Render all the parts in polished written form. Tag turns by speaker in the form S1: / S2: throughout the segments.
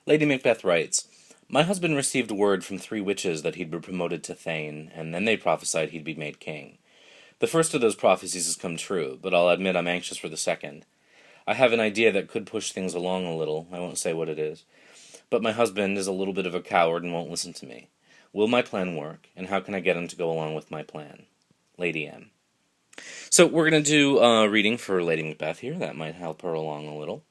S1: Lady Macbeth writes, "My husband received word from 3 witches that he'd be promoted to Thane, and then they prophesied he'd be made king. The first of those prophecies has come true, but I'll admit I'm anxious for the second. I have an idea that could push things along a little, I won't say what it is. But my husband is a little bit of a coward and won't listen to me. Will my plan work, and how can I get him to go along with my plan? Lady M." So we're going to do a reading for Lady Macbeth here. That might help her along a little.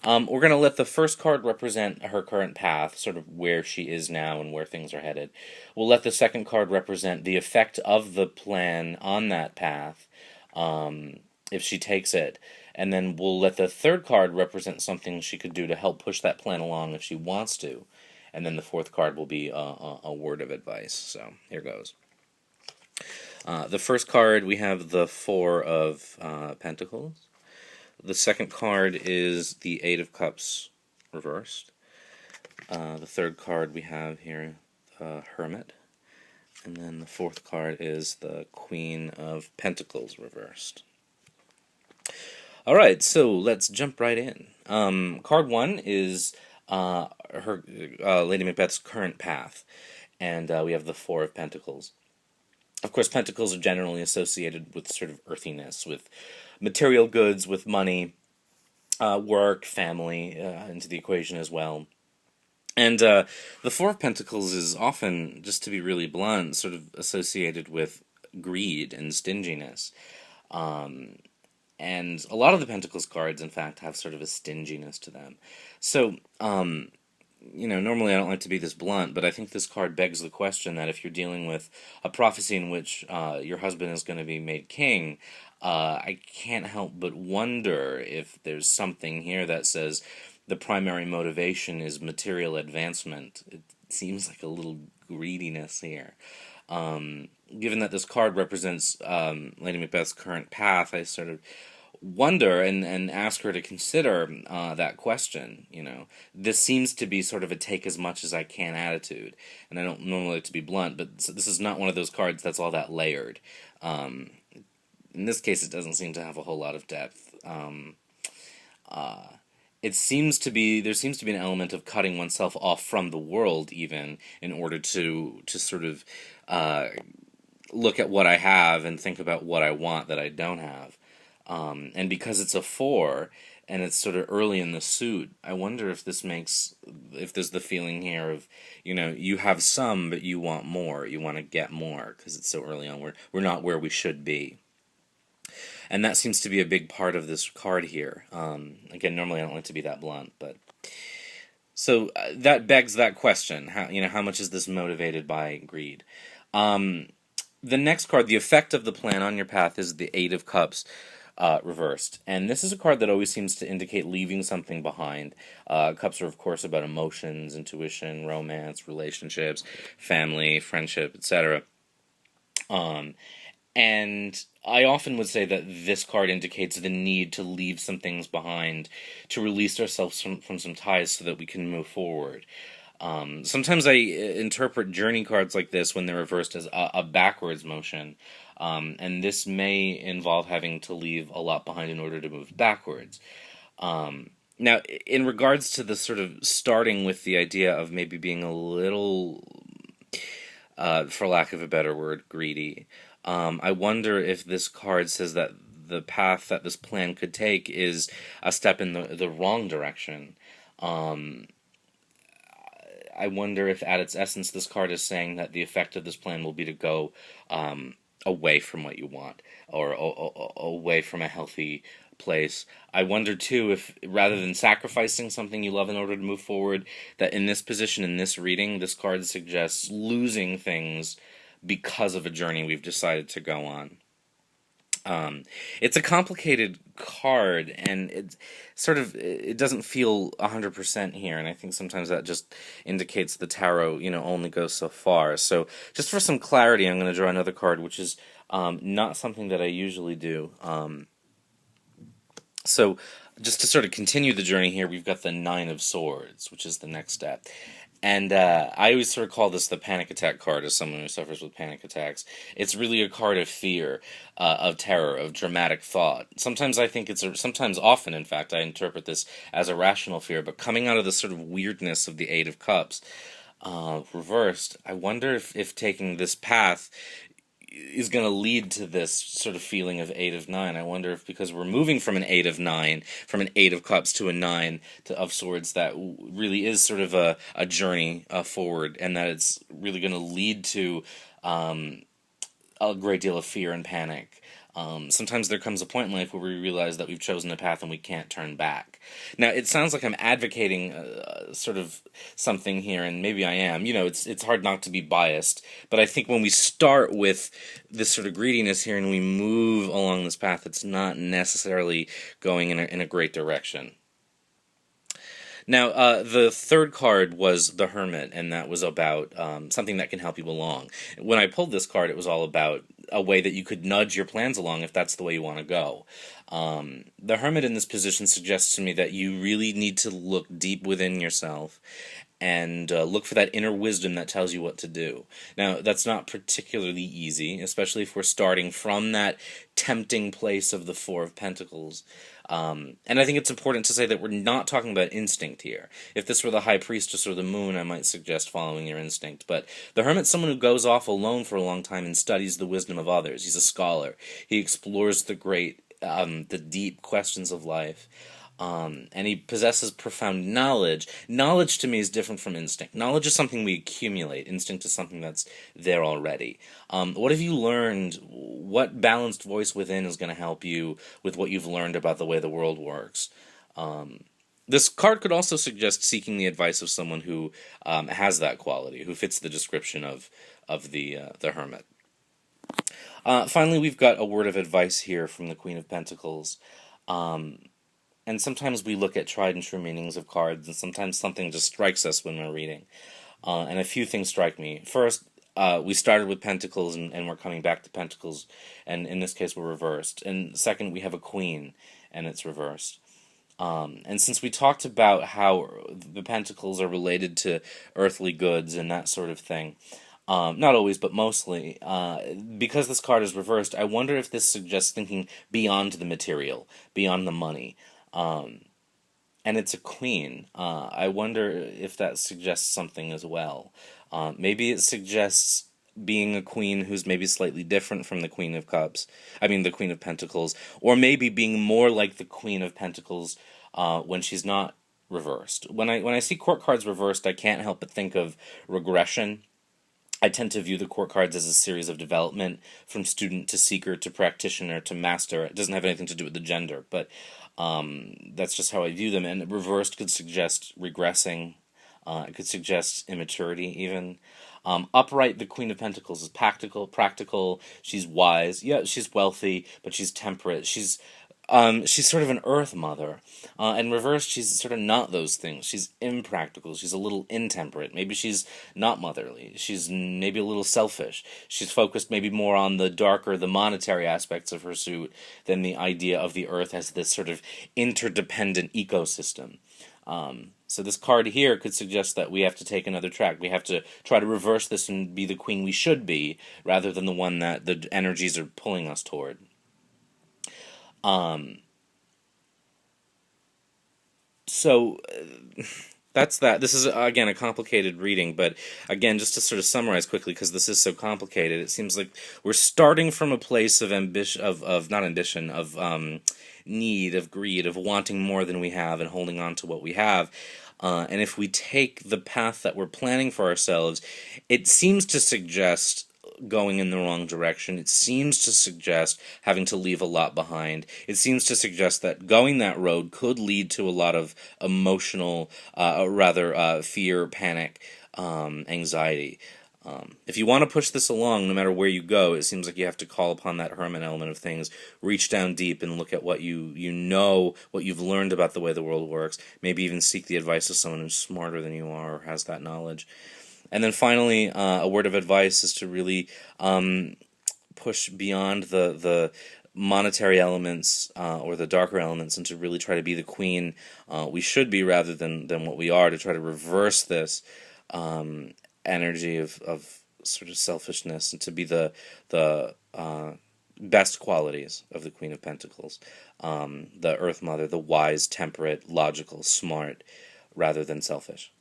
S1: We're going to let the first card represent her current path, sort of where she is now and where things are headed. We'll let the second card represent the effect of the plan on that path, if she takes it. And then we'll let the third card represent something she could do to help push that plan along if she wants to. And then the fourth card will be a word of advice. So here goes. The first card, we have the Four of Pentacles. The second card is the Eight of Cups reversed. The third card we have here, the Hermit. And then the fourth card is the Queen of Pentacles reversed. Alright, so let's jump right in. Card 1 is her Lady Macbeth's current path. And we have the Four of Pentacles. Of course, pentacles are generally associated with sort of earthiness, with material goods, with money, work, family into the equation as well. And the Four of Pentacles is often, just to be really blunt, sort of associated with greed and stinginess. And a lot of the Pentacles cards, in fact, have sort of a stinginess to them. So, normally I don't like to be this blunt, but I think this card begs the question that if you're dealing with a prophecy in which your husband is going to be made king, I can't help but wonder if there's something here that says the primary motivation is material advancement. It seems like a little greediness here. Given that this card represents Lady Macbeth's current path, I sort of wonder and ask her to consider that question. This seems to be sort of a take as much as I can attitude, and I don't normally like to be blunt, but this is not one of those cards that's all that layered. In this case, it doesn't seem to have a whole lot of depth. There seems to be an element of cutting oneself off from the world, even in order to sort of look at what I have and think about what I want that I don't have. And because it's a 4, and it's sort of early in the suit, I wonder if there's the feeling here of, you have some, but you want more, you want to get more, because it's so early on, we're not where we should be. And that seems to be a big part of this card here. Again, normally I don't like to be that blunt, but... So, that begs that question, how much is this motivated by greed? The next card, the effect of the plan on your path, is the Eight of Cups, reversed. And this is a card that always seems to indicate leaving something behind. Cups are, of course, about emotions, intuition, romance, relationships, family, friendship, etc. And I often would say that this card indicates the need to leave some things behind, to release ourselves from some ties so that we can move forward. Sometimes I interpret journey cards like this when they're reversed as a backwards motion. And this may involve having to leave a lot behind in order to move backwards. Now, in regards to the sort of starting with the idea of maybe being a little, for lack of a better word, greedy, I wonder if this card says that the path that this plan could take is a step in the wrong direction. I wonder if at its essence this card is saying that the effect of this plan will be to go away from what you want, or away from a healthy place. I wonder too if, rather than sacrificing something you love in order to move forward, that in this position, in this reading, this card suggests losing things because of a journey we've decided to go on. It's a complicated card, and it doesn't feel 100% here, and I think sometimes that just indicates the tarot, only goes so far. So, just for some clarity, I'm going to draw another card, which is not something that I usually do. So, just to sort of continue the journey here, we've got the Nine of Swords, which is the next step. And I always sort of call this the panic attack card as someone who suffers with panic attacks. It's really a card of fear, of terror, of dramatic thought. Sometimes I think sometimes often, in fact, I interpret this as a rational fear, but coming out of the sort of weirdness of the Eight of Cups, reversed, I wonder if taking this path is going to lead to this sort of feeling of Eight of Nine. I wonder if because we're moving from an Eight of Nine, from an Eight of Cups to a Nine of Swords, that really is sort of a journey forward, and that it's really going to lead to a great deal of fear and panic. Sometimes there comes a point in life where we realize that we've chosen a path and we can't turn back. Now, it sounds like I'm advocating sort of something here, and maybe I am. You know, it's hard not to be biased, but I think when we start with this sort of greediness here and we move along this path, it's not necessarily going in a great direction. Now, the third card was the Hermit, and that was about something that can help you along. When I pulled this card, it was all about a way that you could nudge your plans along if that's the way you want to go. The Hermit in this position suggests to me that you really need to look deep within yourself and look for that inner wisdom that tells you what to do. Now, that's not particularly easy, especially if we're starting from that tempting place of the Four of Pentacles. And I think it's important to say that we're not talking about instinct here. If this were the High Priestess or the Moon, I might suggest following your instinct. But the Hermit's someone who goes off alone for a long time and studies the wisdom of others. He's a scholar. He explores the deep questions of life. And he possesses profound knowledge. Knowledge to me is different from instinct. Knowledge is something we accumulate. Instinct is something that's there already. What have you learned? What balanced voice within is going to help you with what you've learned about the way the world works? This card could also suggest seeking the advice of someone who has that quality, who fits the description of the Hermit. Finally, we've got a word of advice here from the Queen of Pentacles. And sometimes we look at tried and true meanings of cards, and sometimes something just strikes us when we're reading. And a few things strike me. First, we started with Pentacles, and we're coming back to Pentacles, and in this case we're reversed. And second, we have a Queen, and it's reversed. And since we talked about how the Pentacles are related to earthly goods and that sort of thing, not always, but mostly, because this card is reversed, I wonder if this suggests thinking beyond the material, beyond the money. And it's a queen. I wonder if that suggests something as well. Maybe it suggests being a queen who's maybe slightly different from the Queen of Cups. I mean, the Queen of Pentacles. Or maybe being more like the Queen of Pentacles when she's not reversed. When I see court cards reversed, I can't help but think of regression. I tend to view the court cards as a series of development from student to seeker to practitioner to master. It doesn't have anything to do with the gender, but that's just how I view them. And reversed could suggest regressing. It could suggest immaturity even. Upright, the Queen of Pentacles is practical. She's wise. Yeah, she's wealthy, but she's temperate. She's sort of an earth mother. And reversed, she's sort of not those things. She's impractical. She's a little intemperate. Maybe she's not motherly. She's maybe a little selfish. She's focused maybe more on the darker, the monetary aspects of her suit than the idea of the earth as this sort of interdependent ecosystem. So this card here could suggest that we have to take another track. We have to try to reverse this and be the queen we should be, rather than the one that the energies are pulling us toward. So that's that. This is, again, a complicated reading, but again, just to sort of summarize quickly, because this is so complicated, it seems like we're starting from a place of ambition, not ambition, of need, of greed, of wanting more than we have and holding on to what we have. And if we take the path that we're planning for ourselves, it seems to suggest going in the wrong direction. It seems to suggest having to leave a lot behind. It seems to suggest that going that road could lead to a lot of emotional, fear, panic, anxiety. If you want to push this along, no matter where you go, it seems like you have to call upon that hermit element of things, reach down deep and look at what you know, what you've learned about the way the world works, maybe even seek the advice of someone who's smarter than you are or has that knowledge. And then finally, a word of advice is to really push beyond the monetary elements or the darker elements, and to really try to be the queen we should be rather than what we are, to try to reverse this energy of sort of selfishness, and to be the best qualities of the Queen of Pentacles, the Earth Mother, the wise, temperate, logical, smart, rather than selfish.